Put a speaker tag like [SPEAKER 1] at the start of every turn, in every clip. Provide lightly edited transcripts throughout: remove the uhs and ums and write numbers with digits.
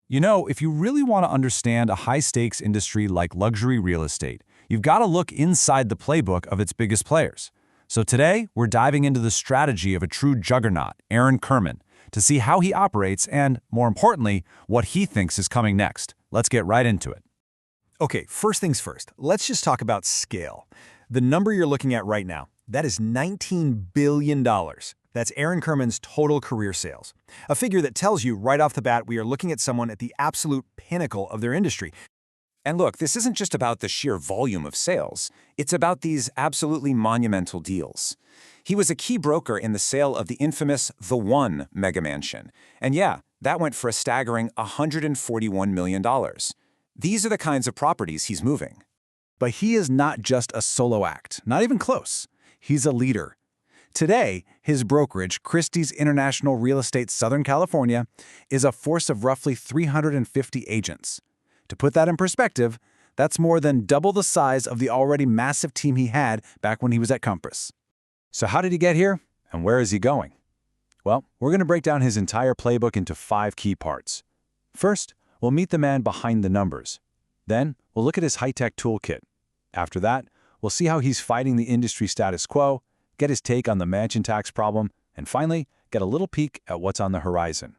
[SPEAKER 1] You know, if you really want to understand a high-stakes industry like luxury real estate, you've got to look inside the playbook of its biggest players. So today, we're diving into the strategy of a true juggernaut, Kirman, to see how he operates and, more importantly, what he thinks is coming next. Let's get right into it.
[SPEAKER 2] Okay, first things first, let's just talk about scale. The number you're looking at right now, that is $19 billion. That's Kirman's total career sales. A figure that tells you right off the bat we are looking at someone at the absolute pinnacle of their industry.
[SPEAKER 3] And look, this isn't just about the sheer volume of sales. It's about these absolutely monumental deals. He was a key broker in the sale of the infamous The One mega mansion. And yeah, that went for a staggering $141 million. These are the kinds of properties he's moving.
[SPEAKER 1] But he is not just a solo act, not even close. He's a leader. Today, his brokerage, Christie's International Real Estate Southern California, is a force of roughly 350 agents. To put that in perspective, that's more than double the size of the already massive team he had back when he was at Compass. So how did he get here, and where is he going? Well, we're going to break down his entire playbook into 5 key parts. First, we'll meet the man behind the numbers. Then, we'll look at his high-tech toolkit. After that, we'll see how he's fighting the industry status quo, get his take on the mansion tax problem, and finally, get a little peek at what's on the horizon.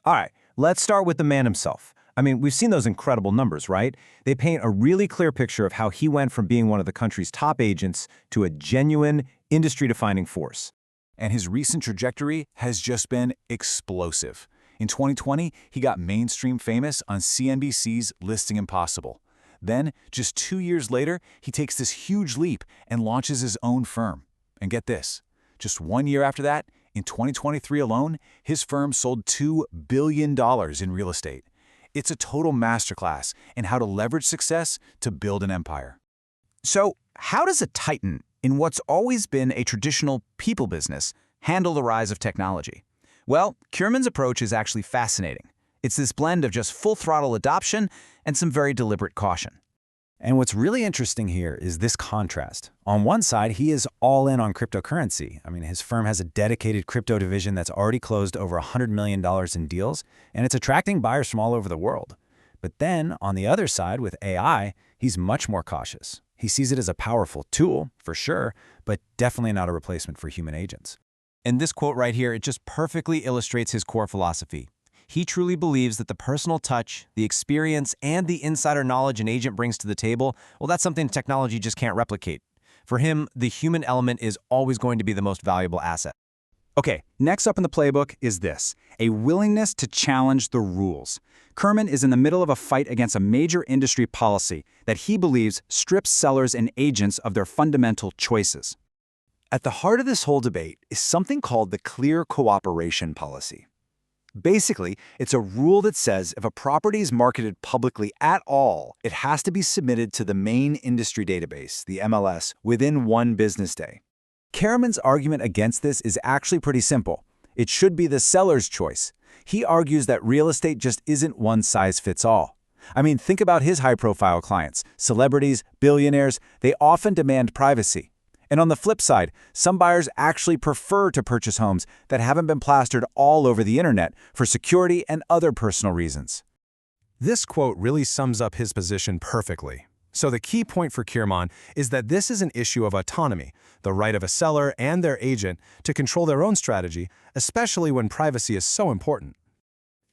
[SPEAKER 4] All right, let's start with the man himself. I mean, we've seen those incredible numbers, right? They paint a really clear picture of how he went from being one of the country's top agents to a genuine, industry-defining force.
[SPEAKER 1] And his recent trajectory has just been explosive. In 2020, he got mainstream famous on CNBC's Listing Impossible. Then, just 2 years later, he takes this huge leap and launches his own firm. And get this, just 1 year after that, in 2023 alone, his firm sold $2 billion in real estate. It's a total masterclass in how to leverage success to build an empire.
[SPEAKER 4] So, how does a titan in what's always been a traditional people business handle the rise of technology? Well, Kirman's approach is actually fascinating. It's this blend of just full-throttle adoption and some very deliberate caution.
[SPEAKER 1] And what's really interesting here is this contrast. On one side, he is all in on cryptocurrency. I mean, his firm has a dedicated crypto division that's already closed over $100 million in deals, and it's attracting buyers from all over the world. But then, on the other side, with AI, he's much more cautious. He sees it as a powerful tool, for sure, but definitely not a replacement for human agents.
[SPEAKER 4] And this quote right here, it just perfectly illustrates his core philosophy. He truly believes that the personal touch, the experience, and the insider knowledge an agent brings to the table, well, that's something technology just can't replicate. For him, the human element is always going to be the most valuable asset.
[SPEAKER 1] Okay, next up in the playbook is this, a willingness to challenge the rules. Kirman is in the middle of a fight against a major industry policy that he believes strips sellers and agents of their fundamental choices. At the heart of this whole debate is something called the clear cooperation policy. Basically, it's a rule that says if a property is marketed publicly at all, it has to be submitted to the main industry database, the MLS, within 1 business day. Kirman's argument against this is actually pretty simple. It should be the seller's choice. He argues that real estate just isn't one size fits all. I mean, think about his high-profile clients, celebrities, billionaires, they often demand privacy. And on the flip side, some buyers actually prefer to purchase homes that haven't been plastered all over the internet for security and other personal reasons.
[SPEAKER 5] This quote really sums up his position perfectly. So the key point for Kirman is that this is an issue of autonomy, the right of a seller and their agent to control their own strategy, especially when privacy is so important.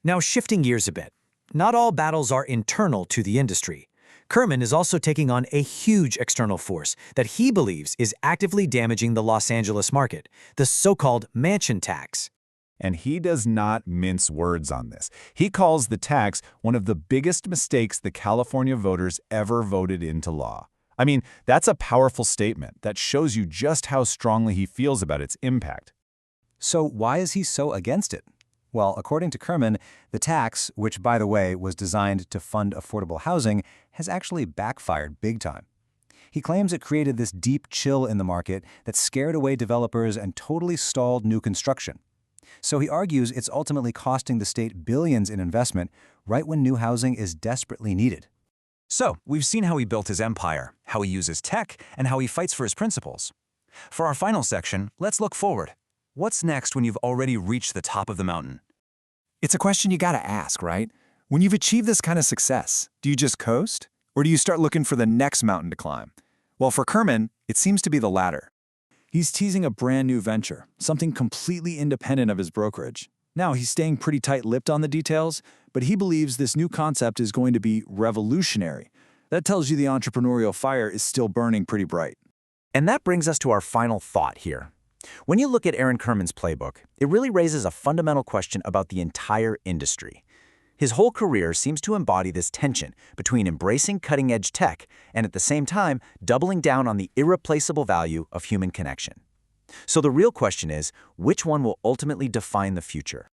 [SPEAKER 6] Now, shifting gears a bit, not all battles are internal to the industry. Kirman is also taking on a huge external force that he believes is actively damaging the Los Angeles market, the so-called mansion tax.
[SPEAKER 1] And he does not mince words on this. He calls the tax one of the biggest mistakes the California voters ever voted into law. I mean, that's a powerful statement that shows you just how strongly he feels about its impact. So why is he so against it? Well, according to Kirman, the tax, which by the way was designed to fund affordable housing, has actually backfired big time. He claims it created this deep chill in the market that scared away developers and totally stalled new construction. So he argues it's ultimately costing the state billions in investment right when new housing is desperately needed.
[SPEAKER 4] So, we've seen how he built his empire, how he uses tech, and how he fights for his principles. For our final section, let's look forward. What's next when you've already reached the top of the mountain?
[SPEAKER 3] It's a question you gotta ask, right?
[SPEAKER 2] When you've achieved this kind of success, do you just coast? Or do you start looking for the next mountain to climb? Well, for Kirman, it seems to be the latter. He's teasing a brand new venture, something completely independent of his brokerage. Now, he's staying pretty tight-lipped on the details, but he believes this new concept is going to be revolutionary. That tells you the entrepreneurial fire is still burning pretty bright.
[SPEAKER 1] And that brings us to our final thought here. When you look at Aaron Kirman's playbook, it really raises a fundamental question about the entire industry. His whole career seems to embody this tension between embracing cutting-edge tech and at the same time doubling down on the irreplaceable value of human connection. So the real question is, which one will ultimately define the future?